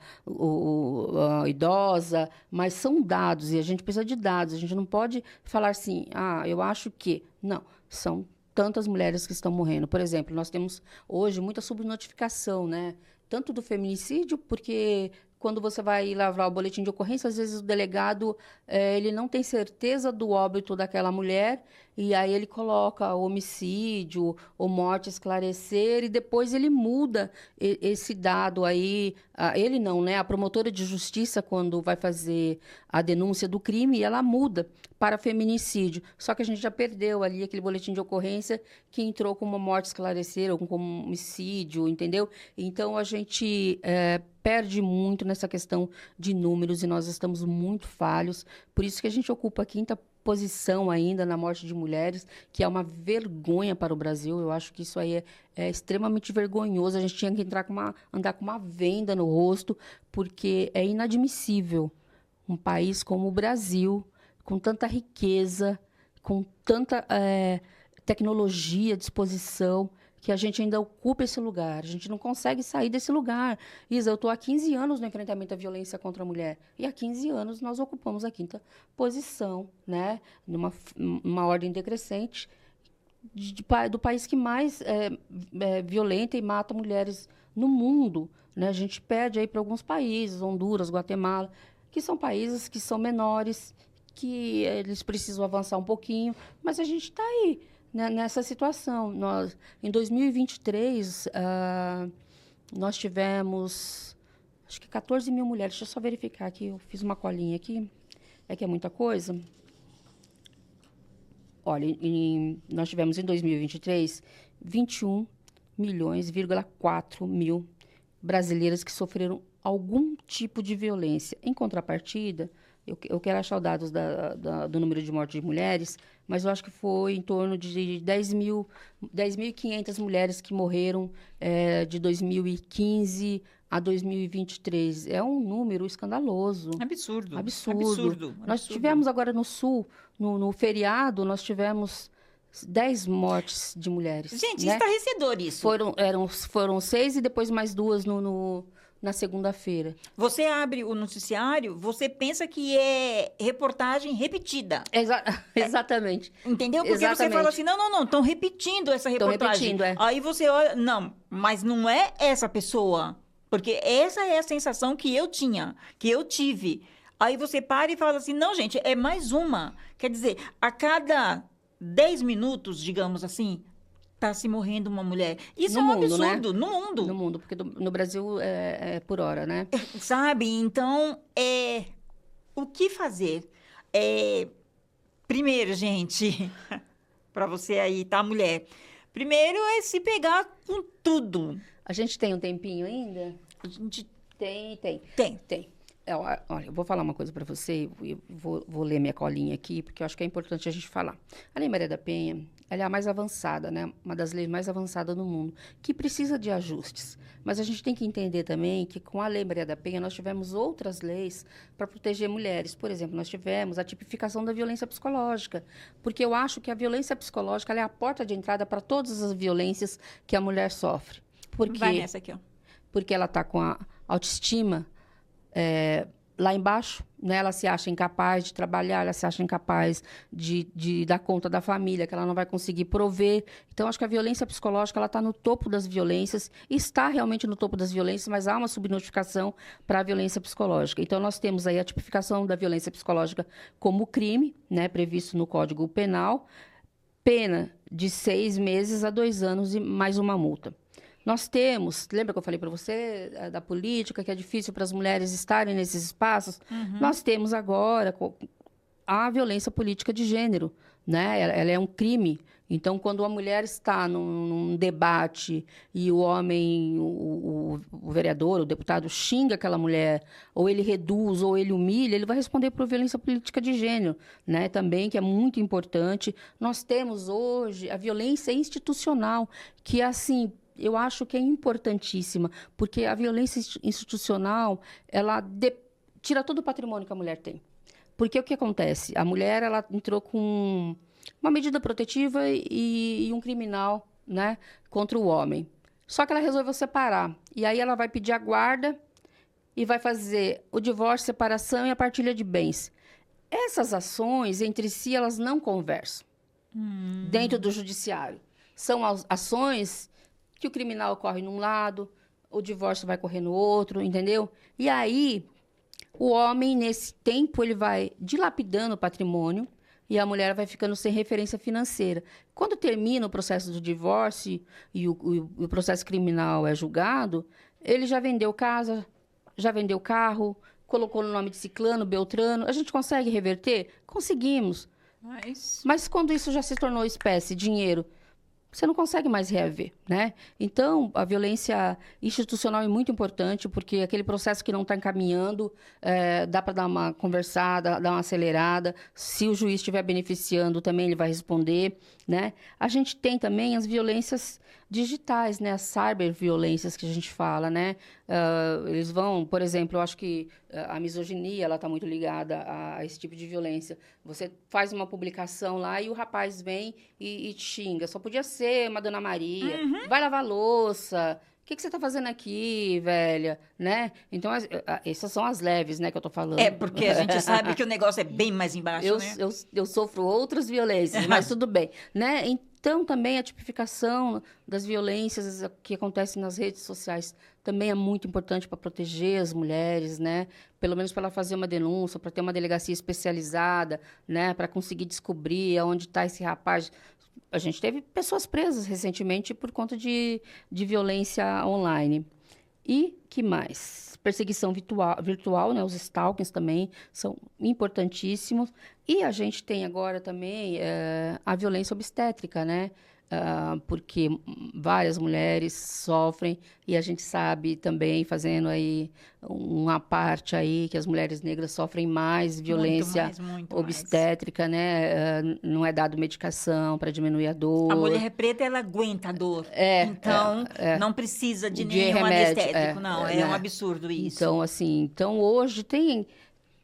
a idosa, mas são dados, e a gente precisa de dados. A gente não pode falar assim, eu acho que... Não, são tantas mulheres que estão morrendo. Por exemplo, nós temos hoje muita subnotificação, né? tanto do feminicídio, porque quando você vai lavrar o boletim de ocorrência, às vezes o delegado ele não tem certeza do óbito daquela mulher, e aí ele coloca homicídio ou morte esclarecer, e depois ele muda esse dado aí. Ele não, né? A promotora de justiça, quando vai fazer a denúncia do crime, ela muda para feminicídio. Só que a gente já perdeu ali aquele boletim de ocorrência que entrou como morte esclarecer ou como homicídio, entendeu? Então, a gente perde muito nessa questão de números e nós estamos muito falhos. Por isso que a gente ocupa a 5ª posição ainda na morte de mulheres, que é uma vergonha para o Brasil. Eu acho que isso aí é extremamente vergonhoso. A gente tinha que andar com uma venda no rosto, porque é inadmissível um país como o Brasil, com tanta riqueza, com tanta tecnologia à disposição, que a gente ainda ocupa esse lugar. A gente não consegue sair desse lugar. Isa, eu estou há 15 anos no enfrentamento à violência contra a mulher. E há 15 anos nós ocupamos a 5ª posição, né? Numa ordem decrescente do país que mais violenta e mata mulheres no mundo, né? A gente perde aí para alguns países, Honduras, Guatemala, que são países que são menores, que eles precisam avançar um pouquinho, mas a gente está aí, né, nessa situação. Em 2023, nós tivemos, acho que 14 mil mulheres. Deixa eu só verificar aqui, eu fiz uma colinha aqui, é que é muita coisa. Olha, nós tivemos em 2023, 21,4 mil brasileiras que sofreram algum tipo de violência. Em contrapartida, eu quero achar os dados do número de mortes de mulheres, mas eu acho que foi em torno de 10.500 mulheres que morreram de 2015 a 2023. É um número escandaloso. Absurdo. Absurdo. Nós tivemos agora no Sul, no feriado, nós tivemos 10 mortes de mulheres. Gente, né? Estarrecedor isso. Foram 6 e depois mais 2 na segunda-feira. Você abre o noticiário, você pensa que é reportagem repetida. Exatamente. Entendeu? Porque você fala assim, não, estão repetindo essa reportagem. Estão repetindo, Aí você olha, não, mas não é essa pessoa. Porque essa é a sensação que eu tinha, que eu tive. Aí você para e fala assim, não, gente, é mais uma. Quer dizer, a cada 10 minutos, digamos assim, está se morrendo uma mulher. Isso é um absurdo, né? No mundo. No mundo, porque no Brasil é por hora, né? Sabe? Então, o que fazer? Primeiro, gente, para você aí, tá, mulher? Primeiro é se pegar com tudo. A gente tem um tempinho ainda? A gente tem. Tem. Olha, eu vou falar uma coisa para você, eu vou ler minha colinha aqui, porque eu acho que é importante a gente falar. A Lei Maria da Penha, ela é a mais avançada, né? Uma das leis mais avançadas do mundo, que precisa de ajustes. Mas a gente tem que entender também que com a Lei Maria da Penha nós tivemos outras leis para proteger mulheres. Por exemplo, nós tivemos a tipificação da violência psicológica, porque eu acho que a violência psicológica ela é a porta de entrada para todas as violências que a mulher sofre. Vai nessa aqui, ó. Porque ela está com a autoestima lá embaixo, né? Ela se acha incapaz de trabalhar, ela se acha incapaz de dar conta da família, que ela não vai conseguir prover. Então, acho que a violência psicológica ela está no topo das violências, está realmente no topo das violências, mas há uma subnotificação para a violência psicológica. Então, nós temos aí a tipificação da violência psicológica como crime, né? Previsto no Código Penal, pena de 6 meses a 2 anos e mais uma multa. Nós temos, lembra que eu falei para você da política, que é difícil para as mulheres estarem nesses espaços? Uhum. Nós temos agora a violência política de gênero, né? Ela é um crime. Então, quando a mulher está num debate e o homem, o vereador, o deputado, xinga aquela mulher, ou ele reduz, ou ele humilha, ele vai responder por violência política de gênero, né? Também, que é muito importante. Nós temos hoje a violência institucional, que é assim... Eu acho que é importantíssima, porque a violência institucional, ela tira todo o patrimônio que a mulher tem. Porque o que acontece? A mulher, ela entrou com uma medida protetiva e um criminal, né, contra o homem. Só que ela resolveu separar. E aí ela vai pedir a guarda e vai fazer o divórcio, separação e a partilha de bens. Essas ações, entre si, elas não conversam dentro do judiciário. São ações... que o criminal corre num lado, o divórcio vai correr no outro, entendeu? E aí, o homem, nesse tempo, ele vai dilapidando o patrimônio e a mulher vai ficando sem referência financeira. Quando termina o processo do divórcio e o processo criminal é julgado, ele já vendeu casa, já vendeu carro, colocou no nome de ciclano, beltrano. A gente consegue reverter? Conseguimos. Mas quando isso já se tornou espécie, dinheiro, você não consegue mais reaver, né? Então, a violência institucional é muito importante, porque aquele processo que não está encaminhando, dá para dar uma conversada, dar uma acelerada. Se o juiz estiver beneficiando, também ele vai responder, né? A gente tem também as violências digitais, né? As cyberviolências que a gente fala, né? Eles vão, por exemplo, eu acho que a misoginia, ela está muito ligada a esse tipo de violência. Você faz uma publicação lá e o rapaz vem e te xinga. Só podia ser uma Dona Maria. Vai lavar louça. O que você está fazendo aqui, velha? Né? Então, essas são as leves, né, que eu estou falando. Porque a gente sabe que o negócio é bem mais embaixo, né? Eu sofro outras violências, mas tudo bem, né? Então, também a tipificação das violências que acontecem nas redes sociais também é muito importante para proteger as mulheres, né? Pelo menos para ela fazer uma denúncia, para ter uma delegacia especializada, né? Para conseguir descobrir onde está esse rapaz. A gente teve pessoas presas recentemente por conta de violência online. E que mais? Perseguição virtual, né? Os stalkings também são importantíssimos. E a gente tem agora também a violência obstétrica, né? Porque várias mulheres sofrem e a gente sabe também, fazendo aí uma parte aí, que as mulheres negras sofrem mais violência muito obstétrica, mais. Né? Não é dado medicação para diminuir a dor. A mulher preta, ela aguenta a dor. Então, não precisa de nenhum remédio, anestésico, não. É um absurdo isso. Então, assim, hoje tem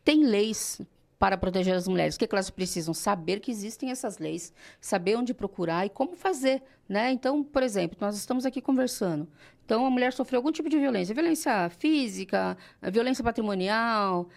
leis para proteger as mulheres. O que elas precisam? Saber que existem essas leis, saber onde procurar e como fazer, né? Então, por exemplo, nós estamos aqui conversando. Então, a mulher sofreu algum tipo de violência física, violência patrimonial,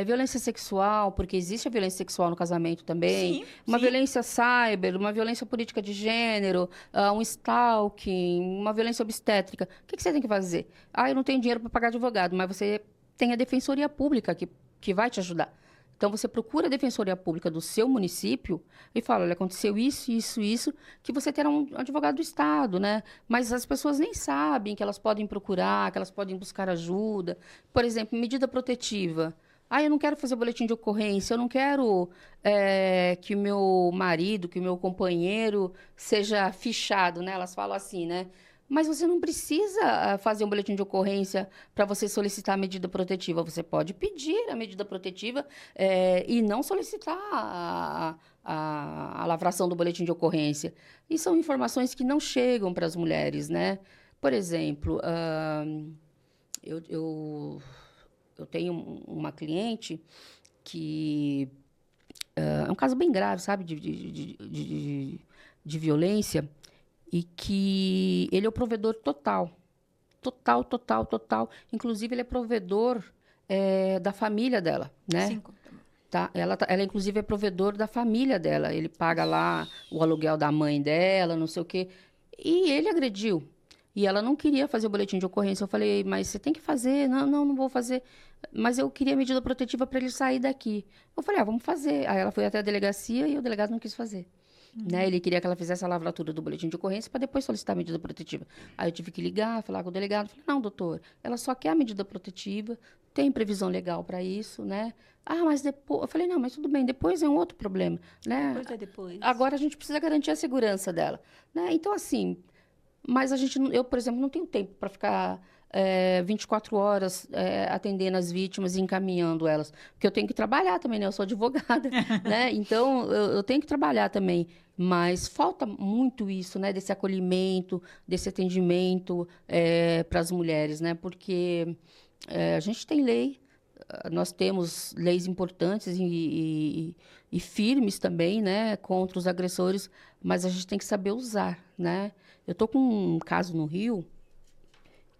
violência sexual, porque existe a violência sexual no casamento também, uma violência cyber, uma violência política de gênero, um stalking, uma violência obstétrica. O que você tem que fazer? Eu não tenho dinheiro para pagar advogado, mas você tem a Defensoria Pública que vai te ajudar. Então, você procura a Defensoria Pública do seu município e fala, olha, aconteceu isso, que você terá um advogado do Estado, né? Mas as pessoas nem sabem que elas podem procurar, que elas podem buscar ajuda. Por exemplo, medida protetiva. Eu não quero fazer boletim de ocorrência, eu não quero que o meu marido, que o meu companheiro seja fichado, né? Elas falam assim, né? Mas você não precisa fazer um boletim de ocorrência para você solicitar a medida protetiva. Você pode pedir a medida protetiva e não solicitar a lavração do boletim de ocorrência. E são informações que não chegam para as mulheres, né? Por exemplo, eu tenho uma cliente que... é um caso bem grave, sabe? De violência... E que ele é o provedor total. Total. Inclusive, ele é provedor da família dela, né? Sim. Tá? Ela, inclusive, é provedor da família dela. Ele paga lá o aluguel da mãe dela, não sei o quê. E ele agrediu. E ela não queria fazer o boletim de ocorrência. Eu falei, mas você tem que fazer. Não vou fazer. Mas eu queria medida protetiva para ele sair daqui. Eu falei, vamos fazer. Aí ela foi até a delegacia e o delegado não quis fazer. Né? Ele queria que ela fizesse a lavratura do boletim de ocorrência para depois solicitar a medida protetiva. Aí eu tive que ligar, falar com o delegado. Falei, não, doutor, ela só quer a medida protetiva, tem previsão legal para isso, né? Mas depois... Eu falei, não, mas tudo bem, depois é um outro problema, né? Depois. Agora a gente precisa garantir a segurança dela, né? Então, assim... Mas eu, por exemplo, não tenho tempo para ficar 24 horas atendendo as vítimas e encaminhando elas. Porque eu tenho que trabalhar também, né? Eu sou advogada, né? Então, eu tenho que trabalhar também. Mas falta muito isso, né? Desse acolhimento, desse atendimento para as mulheres, né? Porque a gente tem lei, nós temos leis importantes e firmes também, né? Contra os agressores, mas a gente tem que saber usar, né? Eu estou com um caso no Rio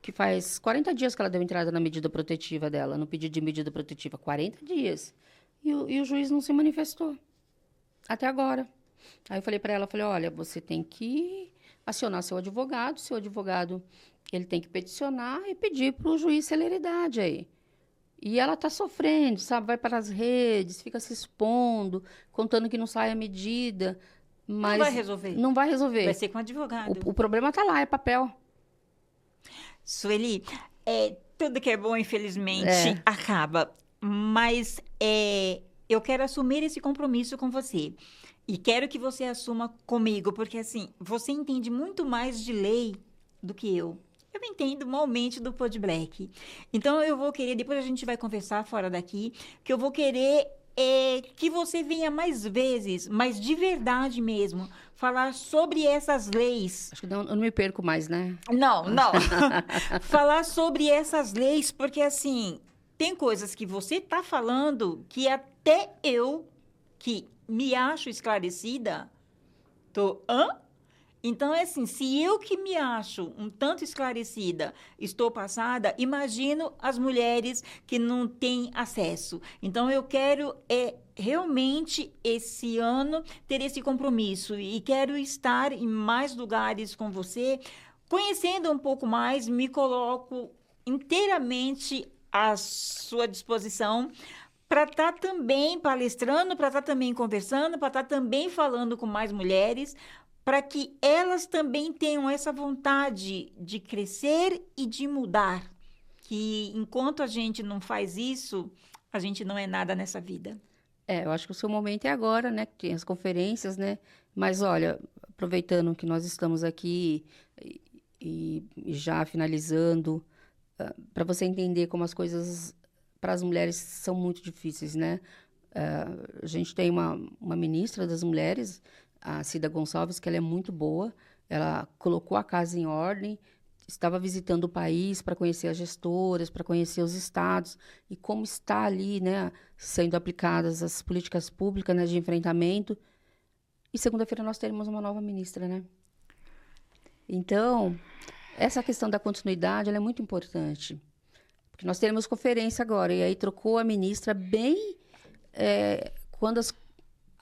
que faz 40 dias que ela deu entrada na medida protetiva dela, no pedido de medida protetiva. 40 dias. E o juiz não se manifestou. Até agora. Aí eu falei para ela, olha, você tem que acionar seu advogado ele tem que peticionar e pedir para o juiz celeridade aí. E ela está sofrendo, sabe? Vai para as redes, fica se expondo, contando que não sai a medida, mas Não vai resolver. não vai resolver. Vai ser com advogado. O problema está lá, é papel. Sueli, tudo que é bom, infelizmente, É. acaba. Mas eu quero assumir esse compromisso com você. E quero que você assuma comigo, porque assim, você entende muito mais de lei do que eu. Eu entendo malmente do Pod Black. Então eu vou querer, depois a gente vai conversar fora daqui, que eu vou querer que você venha mais vezes, mas de verdade mesmo, falar sobre essas leis. Acho que eu não me perco mais, né? Não. Falar sobre essas leis, porque assim, tem coisas que você está falando que até eu, que me acho esclarecida, hã? Então, é assim, se eu que me acho um tanto esclarecida estou passada, imagino as mulheres que não têm acesso. Então, eu quero realmente, esse ano, ter esse compromisso e quero estar em mais lugares com você, conhecendo um pouco mais, me coloco inteiramente à sua disposição para estar também palestrando, para estar também conversando, para estar também falando com mais mulheres, para que elas também tenham essa vontade de crescer e de mudar. Que enquanto a gente não faz isso, a gente não é nada nessa vida. Eu acho que o seu momento é agora, né? Que tem as conferências, né? Mas olha, aproveitando que nós estamos aqui e já finalizando, para você entender como as coisas para as mulheres são muito difíceis, né? A gente tem uma ministra das mulheres, a Cida Gonçalves, que ela é muito boa. Ela colocou a casa em ordem, estava visitando o país para conhecer as gestoras, para conhecer os estados e como está ali, né, sendo aplicadas as políticas públicas, né, de enfrentamento. E segunda-feira nós teremos uma nova ministra, né? Então, essa questão da continuidade, ela é muito importante. Porque nós teremos conferência agora, e aí trocou a ministra bem quando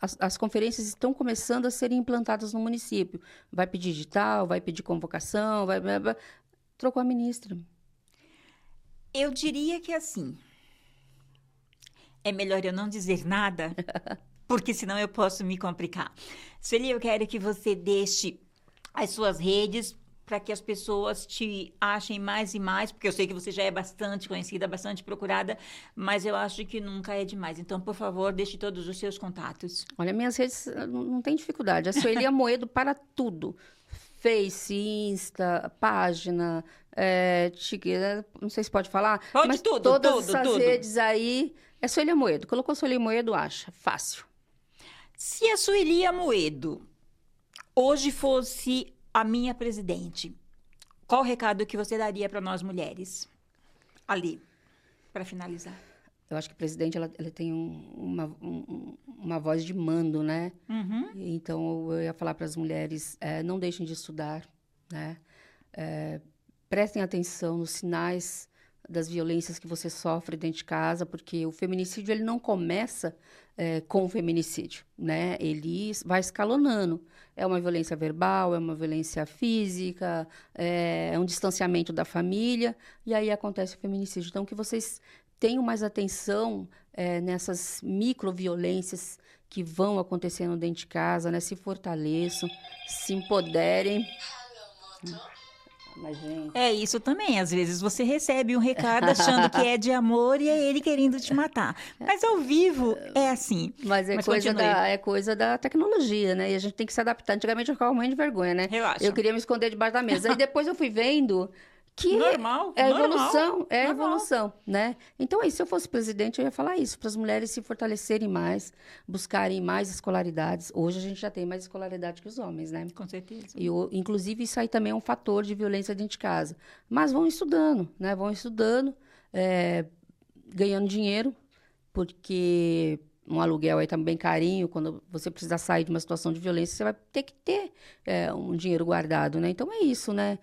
as conferências estão começando a serem implantadas no município. Vai pedir edital, vai pedir convocação, trocou a ministra. Eu diria que assim, é melhor eu não dizer nada, porque senão eu posso me complicar. Sueli, eu quero que você deixe as suas redes para que as pessoas te achem mais e mais, porque eu sei que você já é bastante conhecida, bastante procurada, mas eu acho que nunca é demais. Então, por favor, deixe todos os seus contatos. Olha, minhas redes não tem dificuldade. É Sueli Amoedo para tudo. Face, Insta, página, não sei se pode falar. Pode mas tudo, todas essas tudo. redes aí, é Sueli Amoedo. Colocou Sueli Amoedo, acha. Fácil. Se a Sueli Amoedo hoje fosse a minha presidente, qual o recado que você daria para nós mulheres? Ali, para finalizar. Eu acho que a presidente ela tem uma voz de mando, né? Uhum. Então, eu ia falar para as mulheres, não deixem de estudar, né? Prestem atenção nos sinais das violências que você sofre dentro de casa, porque o feminicídio ele não começa com o feminicídio, né? Ele vai escalonando. É uma violência verbal, é uma violência física, é um distanciamento da família, e aí acontece o feminicídio. Então, que vocês tenham mais atenção nessas microviolências que vão acontecendo dentro de casa, né? Se fortaleçam, se empoderem. Mas, gente... É isso também. Às vezes você recebe um recado achando que é de amor e é ele querendo te matar. Mas ao vivo é assim. Mas coisa da tecnologia, né? E a gente tem que se adaptar. Antigamente eu ficava morrendo de vergonha, né? Relaxa. Eu queria me esconder debaixo da mesa. Aí depois eu fui vendo que normal, evolução, né? Então, aí, se eu fosse presidente, eu ia falar isso, para as mulheres se fortalecerem mais, buscarem mais escolaridades. Hoje a gente já tem mais escolaridade que os homens, né? Com certeza. E, inclusive, isso aí também é um fator de violência dentro de casa. Mas vão estudando, né? Vão estudando, ganhando dinheiro, porque um aluguel aí também carinho, quando você precisar sair de uma situação de violência, você vai ter que ter um dinheiro guardado, né? Então, é isso, né?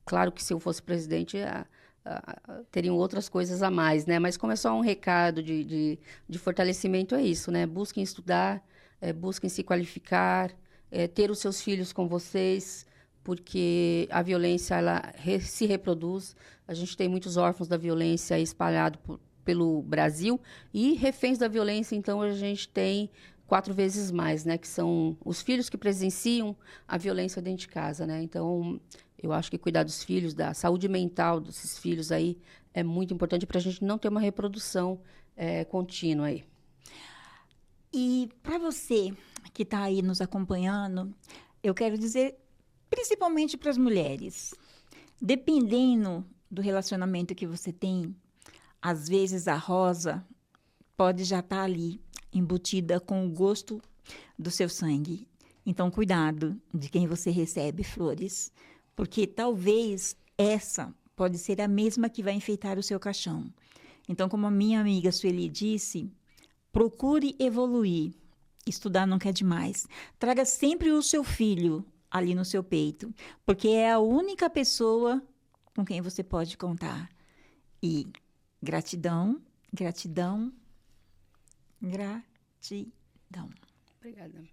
Claro que se eu fosse presidente, teriam outras coisas a mais, né? Mas como é só um recado de fortalecimento, é isso, né? Busquem estudar, busquem se qualificar, ter os seus filhos com vocês, porque a violência se reproduz. A gente tem muitos órfãos da violência espalhados pelo Brasil e reféns da violência, então a gente tem 4 vezes mais, né? Que são os filhos que presenciam a violência dentro de casa, né? Então, eu acho que cuidar dos filhos, da saúde mental desses filhos aí é muito importante para a gente não ter uma reprodução contínua aí. E para você que está aí nos acompanhando, eu quero dizer, principalmente para as mulheres, dependendo do relacionamento que você tem, às vezes a rosa pode já estar ali, embutida com o gosto do seu sangue. Então, cuidado de quem você recebe flores, porque talvez essa pode ser a mesma que vai enfeitar o seu caixão. Então, como a minha amiga Sueli disse, procure evoluir. Estudar nunca é demais. Traga sempre o seu filho ali no seu peito, porque é a única pessoa com quem você pode contar. E gratidão, gratidão, gratidão. Obrigada.